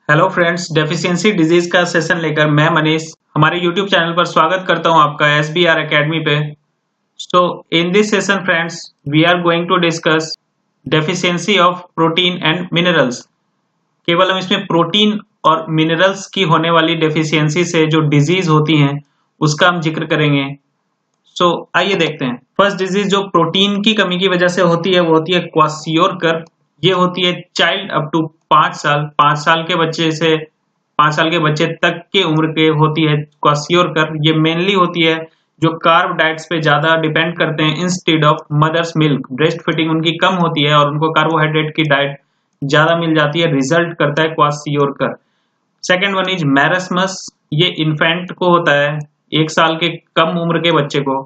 Hello friends, deficiency disease का session लेकर मैं मनीष हमारे यूट्यूब चैनल पर स्वागत करता हूं आपका SBR एकेडमी पे। So in this session friends, we are going to discuss deficiency of protein and minerals. केवल हम इसमें प्रोटीन और मिनरल्स की होने वाली डेफिशिएंसी से जो डिजीज होती हैं उसका हम जिक्र करेंगे। सो आइए देखते हैं। फर्स्ट डिजीज जो प्रोटीन की कमी की वजह से होती है वो होती है क्वाशियोरकर। ये होती है चाइल्ड अप टू 5 साल, 5 साल के बच्चे से 5 साल के बच्चे तक के उम्र के होती है क्वाशियोरकर। ये मेनली होती है जो कार्ब डाइट्स पे ज्यादा डिपेंड करते हैं instead of mother's milk. Breast feeding उनकी कम होती है और उनको कार्बोहाइड्रेट की डाइट ज्यादा मिल जाती है, रिजल्ट करता है kwashiorkor. Second one is marasmus. ये इन्फेंट को होता है, 1 साल के कम उम्र के बच्चे को।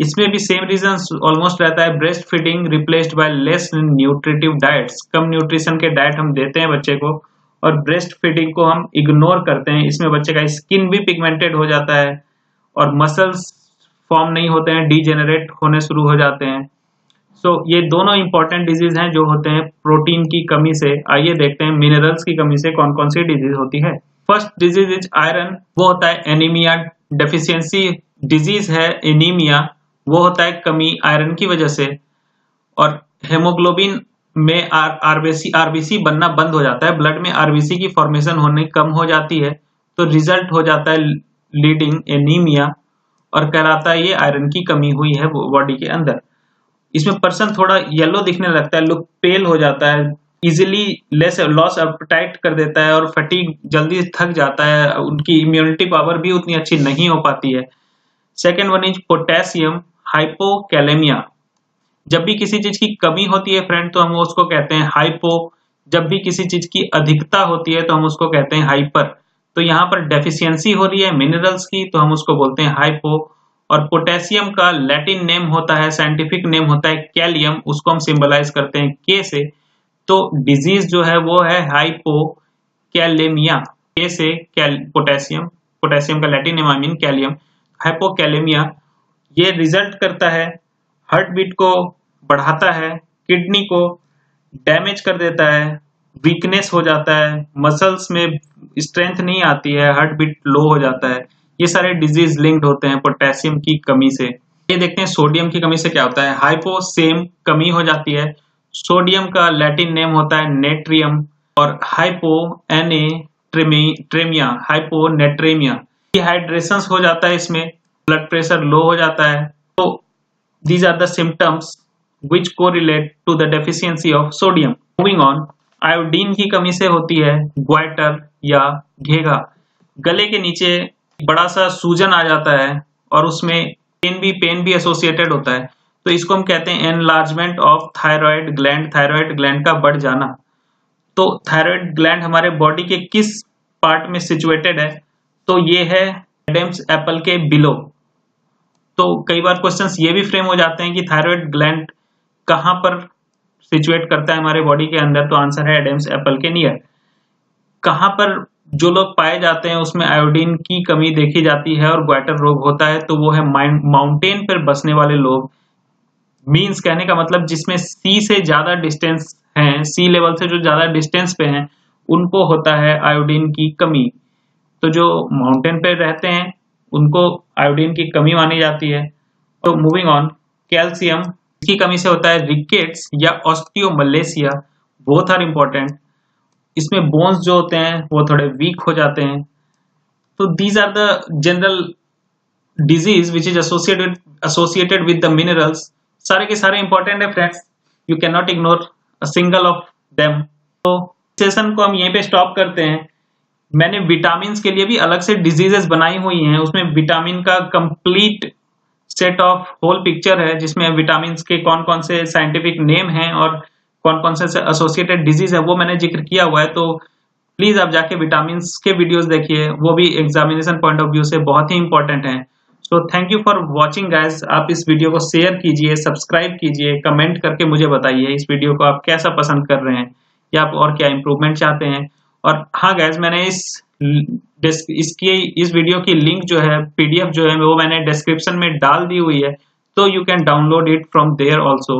इसमें भी सेम रीजन ऑलमोस्ट रहता है, breast feeding replaced by less nutritive diets. Come nutrition के डाइट हम देते हैं बच्चे को और ब्रेस्ट फीडिंग को हम इग्नोर करते हैं। इसमें बच्चे का स्किन भी पिगमेंटेड हो जाता है और मसल्स फॉर्म नहीं होते हैं, डीजेनरेट होने शुरू हो जाते हैं। सो ये दोनों इंपॉर्टेंट डिजीज हैं जो होते हैं प्रोटीन की कमी से। आइए देखते हैं मिनरल्स की कमी से कौन कौन सी डिजीज होती है। फर्स्ट डिजीज इज आयरन, वो होता है एनीमिया। डेफिशिएंसी डिजीज है एनीमिया, वो होता है कमी आयरन की वजह से। और हेमोग्लोबिन में आरबीसी बनना बंद हो जाता है, ब्लड में आरबीसी की फॉर्मेशन होने कम हो जाती है, तो रिजल्ट हो जाता है लीडिंग एनीमिया और कहलाता है ये आयरन की कमी हुई है बॉडी के अंदर। इसमें पर्सन थोड़ा येलो दिखने लगता है, लुक पेल हो जाता है, इजिली लॉस एपेटाइट कर देता है और फटीग जल्दी थक जाता है, उनकी इम्यूनिटी पावर भी उतनी अच्छी नहीं हो पाती है। Second one is potassium hypokalemia. जब भी किसी चीज की कमी होती है फ्रेंड तो हम उसको कहते हैं हाइपो। जब भी किसी चीज की अधिकता होती है तो हम उसको कहते हैं हाइपर। तो यहाँ पर डेफिशिएंसी हो रही है मिनरल्स की तो हम उसको बोलते हैं हाइपो। और पोटेशियम का लैटिन नेम होता है, साइंटिफिक नेम होता है कैलियम, उसको हम सिंबलाइज करते हैं के से। तो डिजीज जो है वो है हाइपोकैलेमिया, के से पोटेशियम, पोटेशियम का Latin name I mean kalium, hypokalemia. ये रिजल्ट करता है हार्ट बीट को बढ़ाता है, किडनी को डैमेज कर देता है, वीकनेस हो जाता है, मसल्स में स्ट्रेंथ नहीं आती है, हार्ट बीट लो हो जाता है। ये सारे डिजीज लिंक्ड होते हैं पोटेशियम की कमी से। ये देखते हैं सोडियम की कमी से क्या होता है। हाइपो सेम कमी हो जाती है, सोडियम का लैटिन नेम होता है नेट्रियम और हाइपो ट्रेमिया, हाइपो नेट्रेमिया। डिहाइड्रेशन हो जाता है, इसमें ब्लड प्रेशर लो हो जाता है। तो these are the symptoms which correlate to the deficiency of sodium. Moving on, iodine की कमी से होती है ग्वाइटर या घेघा। गले के नीचे बड़ा सा सूजन आ जाता है और उसमें पेन भी एसोसिएटेड होता है, तो इसको हम कहते हैं एनलार्जमेंट ऑफ थायराइड ग्लैंड का बढ़ जाना। तो थायराइड ग्लैंड हमारे बॉडी के किस पार्ट में सिचुएटेड है, तो ये है एडम्स एप्पल के बिलो। तो कई बार क्वेश्चंस ये भी फ्रेम हो जाते हैं कि थायराइड ग्लैंड कहां पर सिचुएट करता है हमारे बॉडी के अंदर, तो आंसर है एडम्स एप्पल के नियर। कहां पर जो लोग पाए जाते हैं उसमें आयोडीन की कमी देखी जाती है और ग्वाइटर रोग होता है, तो वो है माउंटेन पर बसने वाले लोग। मीन्स कहने का मतलब जिसमें सी से ज्यादा डिस्टेंस है, सी लेवल से जो ज्यादा डिस्टेंस पे हैं, उनको होता है आयोडीन की कमी। तो जो माउंटेन पे रहते हैं उनको आयोडीन की कमी मानी जाती है। तो मूविंग ऑन, कैल्शियम की कमी से होता है रिकेट्स या ऑस्टियोमलेशिया, बोथ आर इंपॉर्टेंट। इसमें बोन्स जो होते हैं वो थोड़े वीक हो जाते हैं। तो these are the general disease which is associated with the minerals. सारे के सारे इंपॉर्टेंट है friends, you can not ignore a single of them. तो सेशन को हम यहीं पे स्टॉप करते हैं। मैंने विटामिन के लिए भी अलग से डिजीजेस बनाई हुई हैं, उसमें विटामिन का complete set of whole picture है जिसमें विटामिन के कौन कौन से साइंटिफिक नेम हैं और कौन कौन से एसोसिएटेड डिजीज है वो मैंने जिक्र किया हुआ है। तो प्लीज आप जाके विटामिन के वीडियोस देखिए, वो भी एग्जामिनेशन पॉइंट ऑफ व्यू से बहुत ही इंपॉर्टेंट है। So thank you for watching guys. आप इस वीडियो को शेयर कीजिए, सब्सक्राइब कीजिए, कमेंट करके मुझे बताइए इस वीडियो को आप कैसा पसंद कर रहे हैं या आप और क्या इंप्रूवमेंट चाहते हैं। और हाँ गैस, मैंने इस वीडियो की लिंक जो है, पीडीएफ जो है वो मैंने डिस्क्रिप्शन में डाल दी हुई है, तो you can download it from there also.